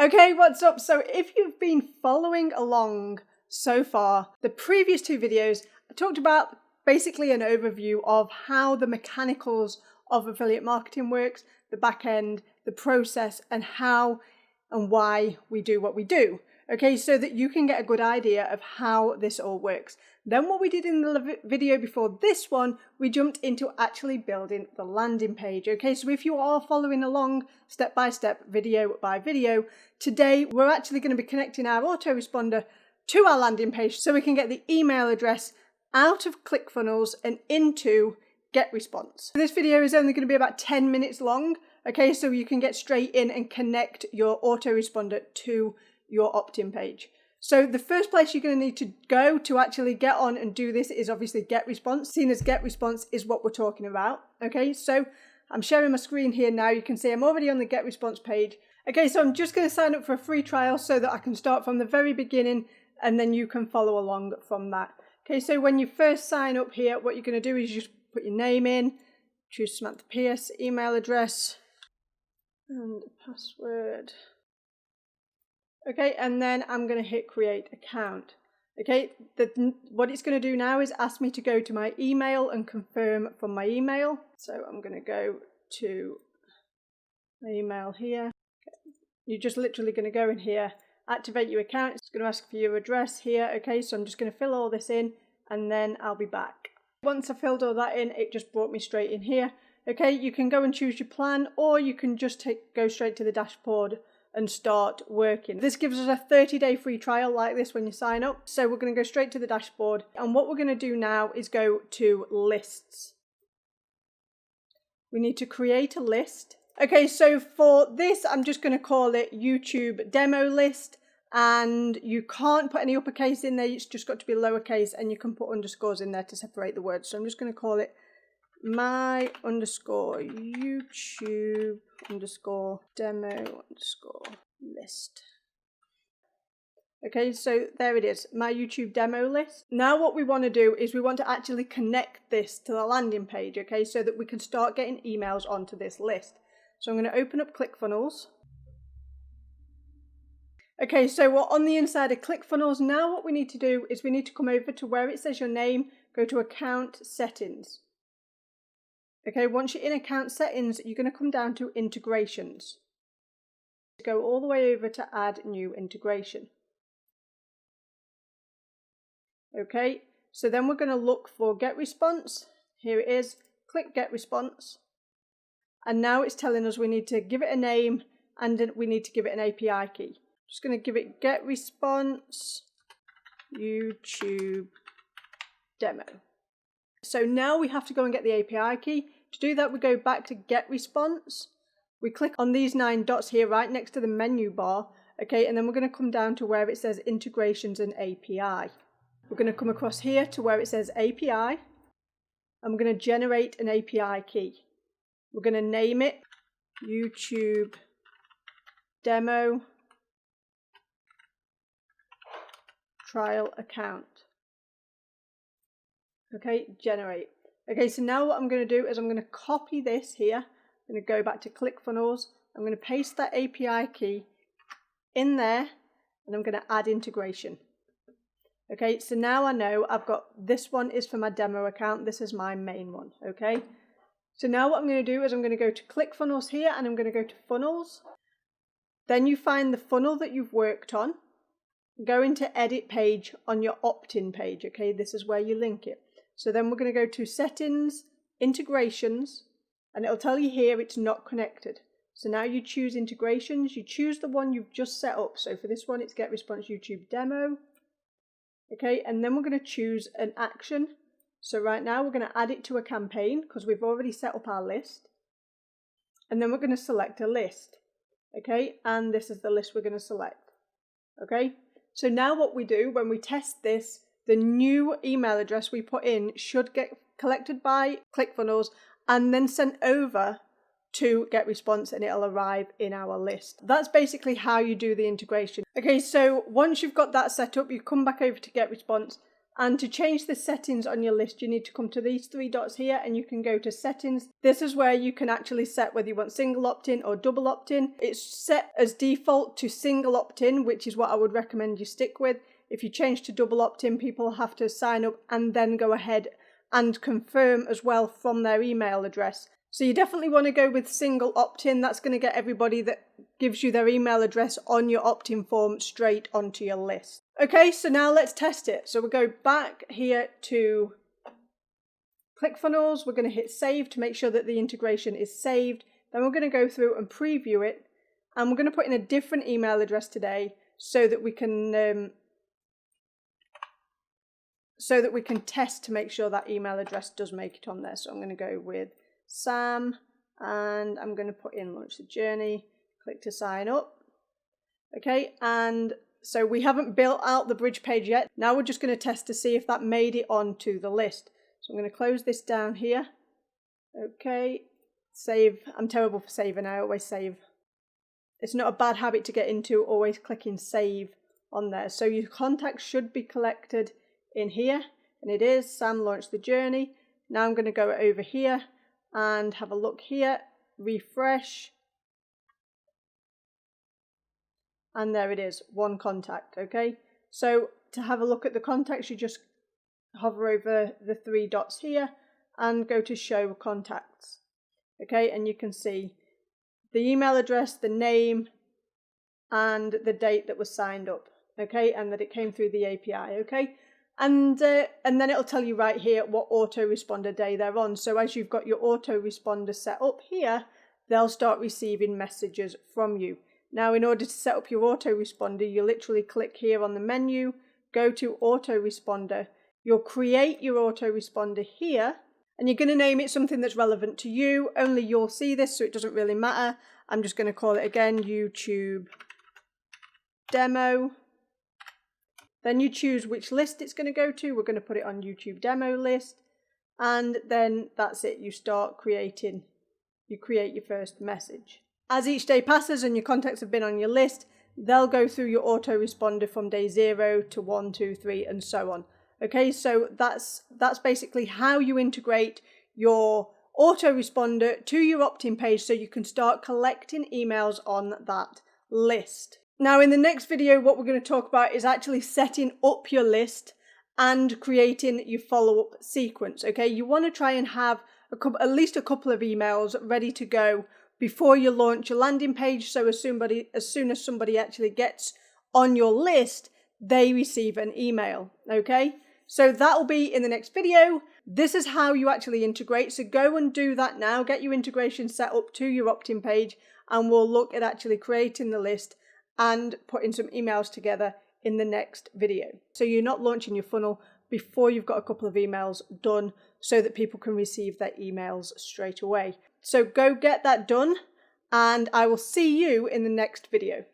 Okay, what's up? So if you've been following along so far, the previous two videos, I talked about basically an overview of how the mechanicals of affiliate marketing works, the back end, the process, and how and why we do what we do. Okay, so that you can get a good idea of how this all works. Then what we did in the video before this one, we jumped into actually building the landing page. Okay, so if you are following along step by step, video by video, today we're actually going to be connecting our autoresponder to our landing page so we can get the email address out of ClickFunnels and into GetResponse. This video is only going to be about 10 minutes long. Okay, so you can get straight in and connect your autoresponder to your opt-in page. So the first place you're going to need to go to actually get on and do this is obviously GetResponse, seen as GetResponse is what we're talking about. Okay, so I'm sharing my screen here now. You can see I'm already on the GetResponse page. Okay, so I'm just going to sign up for a free trial so that I can start from the very beginning and then you can follow along from that. Okay, so when you first sign up here, what you're going to do is just put your name in, choose Samantha Pierce, email address, and password. Okay, and then I'm going to hit create account. Okay, what it's going to do now is ask me to go to my email and confirm from my email. So I'm going to go to my email here. Okay. You're just literally going to go in here, activate your account. It's going to ask for your address here. Okay, so I'm just going to fill all this in and then I'll be back. Once I filled all that in, it just brought me straight in here. Okay, you can go and choose your plan, or you can just go straight to the dashboard and start working. This gives us a 30-day free trial like this when you sign up. So we're going to go straight to the dashboard. And what we're going to do now is go to lists. We need to create a list. Okay, so for this, I'm just going to call it YouTube demo list. And you can't put any uppercase in there. It's just got to be lowercase, and you can put underscores in there to separate the words. So I'm just going to call it my underscore YouTube underscore demo underscore list. Okay, so there it is, my YouTube demo list. Now what we want to do is we want to actually connect this to the landing page, okay, so that we can start getting emails onto this list. So I'm going to open up ClickFunnels. Okay, so we're on the inside of ClickFunnels. Now what we need to do is we need to come over to where it says your name, go to account settings. Okay, once you're in account settings, you're going to come down to integrations. Go all the way over to add new integration. Okay, so then we're going to look for GetResponse. Here it is, click GetResponse. And now it's telling us we need to give it a name and we need to give it an API key. Just going to give it GetResponse YouTube demo. So now we have to go and get the API key. To do that, we go back to GetResponse. We click on these 9 dots here right next to the menu bar. Okay, and then we're going to come down to where it says integrations and API. We're going to come across here to where it says API. And we're going to generate an API key. We're going to name it YouTube Demo Trial Account. Okay, generate. Okay, so now what I'm going to do is I'm going to copy this here. I'm going to go back to ClickFunnels. I'm going to paste that API key in there and I'm going to add integration. Okay, so now I know I've got this one is for my demo account. This is my main one. Okay, so now what I'm going to do is I'm going to go to ClickFunnels here and I'm going to go to funnels. Then you find the funnel that you've worked on. Go into edit page on your opt-in page. Okay, this is where you link it. So then we're going to go to settings, integrations, and it'll tell you here it's not connected. So now you choose integrations, you choose the one you've just set up. So for this one, it's GetResponse YouTube Demo. Okay, and then we're going to choose an action. So right now we're going to add it to a campaign because we've already set up our list. And then we're going to select a list. Okay, and this is the list we're going to select. Okay, so now what we do when we test this, the new email address we put in should get collected by ClickFunnels and then sent over to GetResponse and it'll arrive in our list. That's basically how you do the integration. Okay, so once you've got that set up, you come back over to GetResponse And to change the settings on your list, you need to come to these three dots here and you can go to settings. This is where you can actually set whether you want single opt-in or double opt-in. It's set as default to single opt-in, which is what I would recommend you stick with. If you change to double opt-in, people have to sign up and then go ahead and confirm as well from their email address. So you definitely want to go with single opt-in. That's going to get everybody that gives you their email address on your opt-in form straight onto your list. Okay, so now let's test it. So we'll go back here to ClickFunnels. We're going to hit save to make sure that the integration is saved. Then we're going to go through and preview it. And we're going to put in a different email address today so that we can test to make sure that email address does make it on there. So I'm going to go with Sam and I'm going to put in launch the journey, click to sign up. Okay, and so we haven't built out the bridge page yet. Now we're just going to test to see if that made it onto the list. So I'm going to close this down here. Okay, save. I'm terrible for saving. I always save. It's not a bad habit to get into, always clicking save on there. So your contacts should be collected in here, and it is. Sam launched the journey. Now I'm going to go over here and have a look here, refresh, and there it is, one contact. Okay, so to have a look at the contacts, you just hover over the three dots here and go to show contacts. Okay, and you can see the email address, the name, and the date that was signed up. Okay, and that it came through the API. Okay. And then it'll tell you right here what autoresponder day they're on. So as you've got your autoresponder set up here, they'll start receiving messages from you. Now, in order to set up your autoresponder, you literally click here on the menu, go to autoresponder. You'll create your autoresponder here, and you're going to name it something that's relevant to you. Only you'll see this, so it doesn't really matter. I'm just going to call it again, YouTube Demo. Then you choose which list it's going to go to. We're going to put it on YouTube demo list. And then that's it. You start creating, you create your first message. As each day passes and your contacts have been on your list, they'll go through your autoresponder from day 0 to 1, 2, 3, and so on. Okay, so that's basically how you integrate your autoresponder to your opt-in page so you can start collecting emails on that list. Now, in the next video, what we're going to talk about is actually setting up your list and creating your follow-up sequence. Okay, you want to try and have at least a couple of emails ready to go before you launch your landing page. So as soon as somebody actually gets on your list, they receive an email. Okay, so that will be in the next video. This is how you actually integrate. So go and do that now. Get your integration set up to your opt-in page, and we'll look at actually creating the list and putting some emails together in the next video. So you're not launching your funnel before you've got a couple of emails done so that people can receive their emails straight away. So go get that done, and I will see you in the next video.